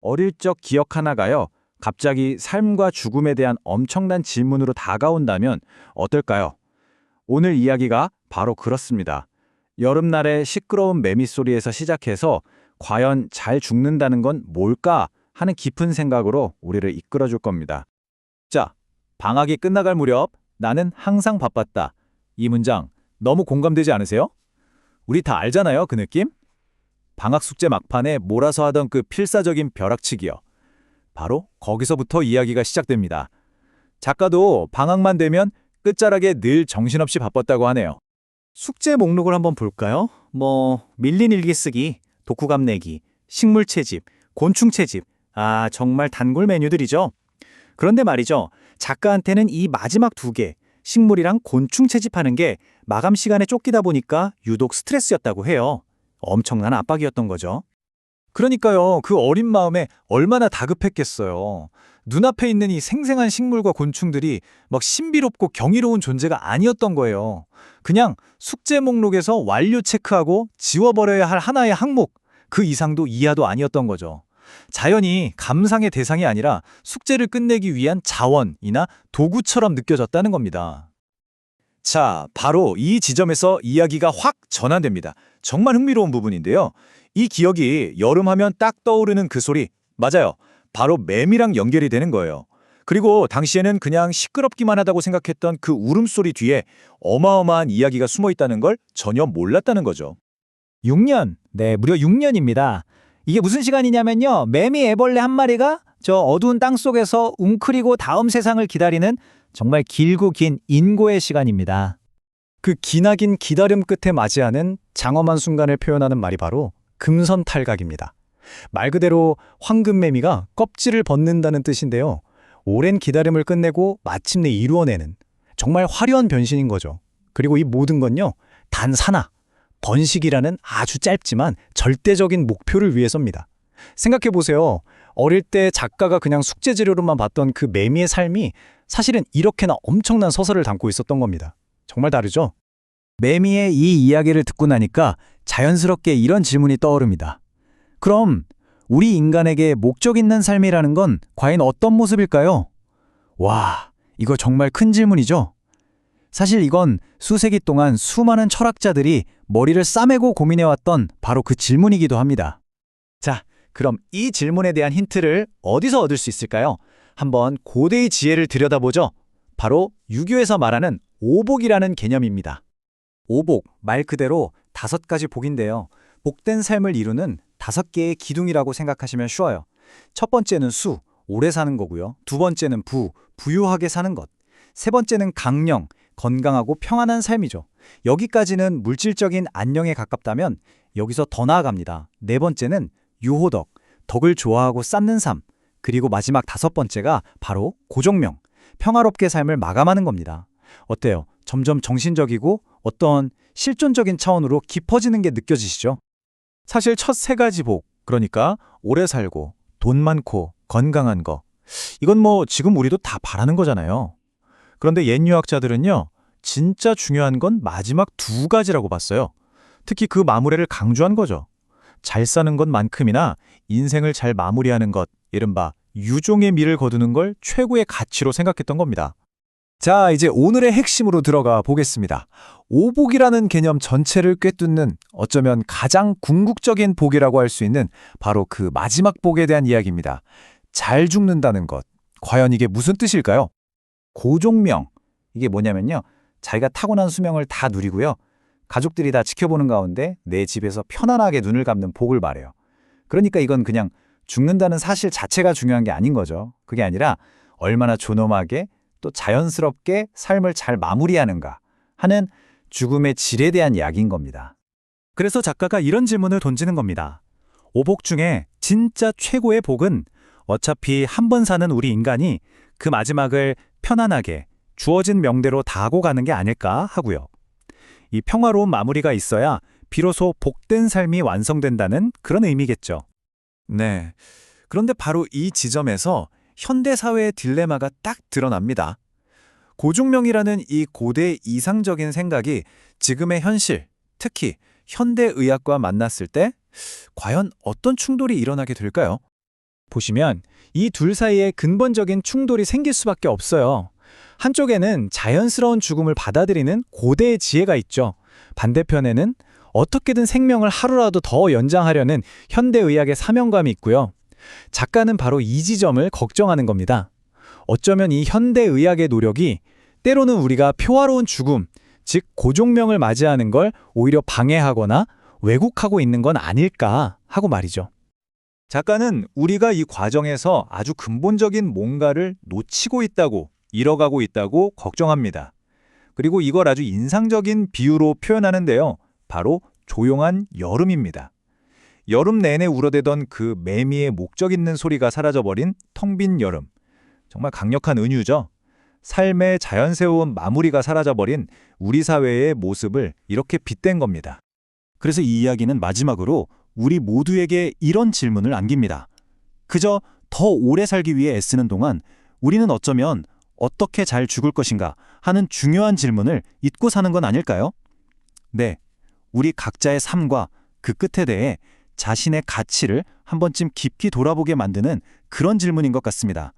어릴 적 기억 하나가요. 갑자기 삶과 죽음에 대한 엄청난 질문으로 다가온다면 어떨까요? 오늘 이야기가 바로 그렇습니다. 여름날의 시끄러운 매미 소리에서 시작해서 과연 잘 죽는다는 건 뭘까 하는 깊은 생각으로 우리를 이끌어줄 겁니다. 자, 방학이 끝나갈 무렵 나는 항상 바빴다. 이 문장 너무 공감되지 않으세요? 우리 다 알잖아요, 그 느낌? 방학 숙제 막판에 몰아서 하던 그 필사적인 벼락치기요. 바로 거기서부터 이야기가 시작됩니다. 작가도 방학만 되면 끝자락에 늘 정신없이 바빴다고 하네요. 숙제 목록을 한번 볼까요? 밀린 일기 쓰기, 독후감 내기, 식물 채집, 곤충 채집. 정말 단골 메뉴들이죠. 그런데 말이죠. 작가한테는 이 마지막 두 개, 식물이랑 곤충 채집하는 게 마감 시간에 쫓기다 보니까 유독 스트레스였다고 해요. 엄청난 압박이었던 거죠. 그러니까요, 그 어린 마음에 얼마나 다급했겠어요. 눈앞에 있는 이 생생한 식물과 곤충들이 막 신비롭고 경이로운 존재가 아니었던 거예요. 그냥 숙제 목록에서 완료 체크하고 지워버려야 할 하나의 항목, 그 이상도 이하도 아니었던 거죠. 자연이 감상의 대상이 아니라 숙제를 끝내기 위한 자원이나 도구처럼 느껴졌다는 겁니다. 자, 바로 이 지점에서 이야기가 확 전환됩니다. 정말 흥미로운 부분인데요. 이 기억이 여름하면 딱 떠오르는 그 소리, 맞아요. 바로 매미랑 연결이 되는 거예요. 그리고 당시에는 그냥 시끄럽기만 하다고 생각했던 그 울음소리 뒤에 어마어마한 이야기가 숨어 있다는 걸 전혀 몰랐다는 거죠. 6년, 네, 무려 6년입니다. 이게 무슨 시간이냐면요. 매미 애벌레 한 마리가 저 어두운 땅 속에서 웅크리고 다음 세상을 기다리는 정말 길고 긴 인고의 시간입니다. 그 기나긴 기다림 끝에 맞이하는 장엄한 순간을 표현하는 말이 바로 금선탈각입니다. 말 그대로 황금매미가 껍질을 벗는다는 뜻인데요. 오랜 기다림을 끝내고 마침내 이루어내는 정말 화려한 변신인 거죠. 그리고 이 모든 건요. 단 하나, 번식이라는 아주 짧지만 절대적인 목표를 위해서입니다. 생각해보세요. 어릴 때 작가가 그냥 숙제 재료로만 봤던 그 매미의 삶이 사실은 이렇게나 엄청난 서사를 담고 있었던 겁니다. 정말 다르죠? 매미의 이 이야기를 듣고 나니까 자연스럽게 이런 질문이 떠오릅니다. 그럼 우리 인간에게 목적 있는 삶이라는 건 과연 어떤 모습일까요? 와, 이거 정말 큰 질문이죠? 사실 이건 수세기 동안 수많은 철학자들이 머리를 싸매고 고민해왔던 바로 그 질문이기도 합니다. 자, 그럼 이 질문에 대한 힌트를 어디서 얻을 수 있을까요? 한번 고대의 지혜를 들여다보죠. 바로 유교에서 말하는 오복이라는 개념입니다. 오복, 말 그대로 5가지 복인데요. 복된 삶을 이루는 5개의 기둥이라고 생각하시면 쉬워요. 첫 번째는 수, 오래 사는 거고요. 두 번째는 부, 부유하게 사는 것. 세 번째는 강령, 건강하고 평안한 삶이죠. 여기까지는 물질적인 안녕에 가깝다면 여기서 더 나아갑니다. 네 번째는 유호덕, 덕을 좋아하고 쌓는 삶. 그리고 마지막 5번째가 바로 고종명, 평화롭게 삶을 마감하는 겁니다. 어때요? 점점 정신적이고 어떤 실존적인 차원으로 깊어지는 게 느껴지시죠? 사실 첫 3가지 복, 그러니까 오래 살고 돈 많고 건강한 거, 이건 지금 우리도 다 바라는 거잖아요. 그런데 옛 유학자들은요, 진짜 중요한 건 마지막 2가지라고 봤어요. 특히 그 마무리를 강조한 거죠. 잘 사는 것만큼이나 인생을 잘 마무리하는 것, 이른바 유종의 미를 거두는 걸 최고의 가치로 생각했던 겁니다. 자, 이제 오늘의 핵심으로 들어가 보겠습니다. 오복이라는 개념 전체를 꿰뚫는 어쩌면 가장 궁극적인 복이라고 할 수 있는 바로 그 마지막 복에 대한 이야기입니다. 잘 죽는다는 것, 과연 이게 무슨 뜻일까요? 고종명, 이게 뭐냐면요. 자기가 타고난 수명을 다 누리고요. 가족들이 다 지켜보는 가운데 내 집에서 편안하게 눈을 감는 복을 말해요. 그러니까 이건 그냥 죽는다는 사실 자체가 중요한 게 아닌 거죠. 그게 아니라 얼마나 존엄하게 또 자연스럽게 삶을 잘 마무리하는가 하는 죽음의 질에 대한 이야기인 겁니다. 그래서 작가가 이런 질문을 던지는 겁니다. 오복 중에 진짜 최고의 복은 어차피 한 번 사는 우리 인간이 그 마지막을 편안하게 주어진 명대로 다 하고 가는 게 아닐까 하고요. 이 평화로운 마무리가 있어야 비로소 복된 삶이 완성된다는 그런 의미겠죠. 네. 그런데 바로 이 지점에서 현대사회의 딜레마가 딱 드러납니다. 고종명이라는 이 고대 이상적인 생각이 지금의 현실, 특히 현대의학과 만났을 때 과연 어떤 충돌이 일어나게 될까요? 보시면 이 둘 사이에 근본적인 충돌이 생길 수밖에 없어요. 한쪽에는 자연스러운 죽음을 받아들이는 고대의 지혜가 있죠. 반대편에는 어떻게든 생명을 하루라도 더 연장하려는 현대의학의 사명감이 있고요. 작가는 바로 이 지점을 걱정하는 겁니다. 어쩌면 이 현대의학의 노력이 때로는 우리가 평화로운 죽음, 즉 고종명을 맞이하는 걸 오히려 방해하거나 왜곡하고 있는 건 아닐까 하고 말이죠. 작가는 우리가 이 과정에서 아주 근본적인 뭔가를 놓치고 있다고, 잃어가고 있다고 걱정합니다. 그리고 이걸 아주 인상적인 비유로 표현하는데요. 바로 조용한 여름입니다. 여름 내내 울어대던 그 매미의 목적 있는 소리가 사라져버린 텅 빈 여름. 정말 강력한 은유죠. 삶의 자연스러운 마무리가 사라져버린 우리 사회의 모습을 이렇게 빗댄 겁니다. 그래서 이 이야기는 마지막으로 우리 모두에게 이런 질문을 안깁니다. 그저 더 오래 살기 위해 애쓰는 동안 우리는 어쩌면 어떻게 잘 죽을 것인가 하는 중요한 질문을 잊고 사는 건 아닐까요? 네, 우리 각자의 삶과 그 끝에 대해 자신의 가치를 한 번쯤 깊이 돌아보게 만드는 그런 질문인 것 같습니다.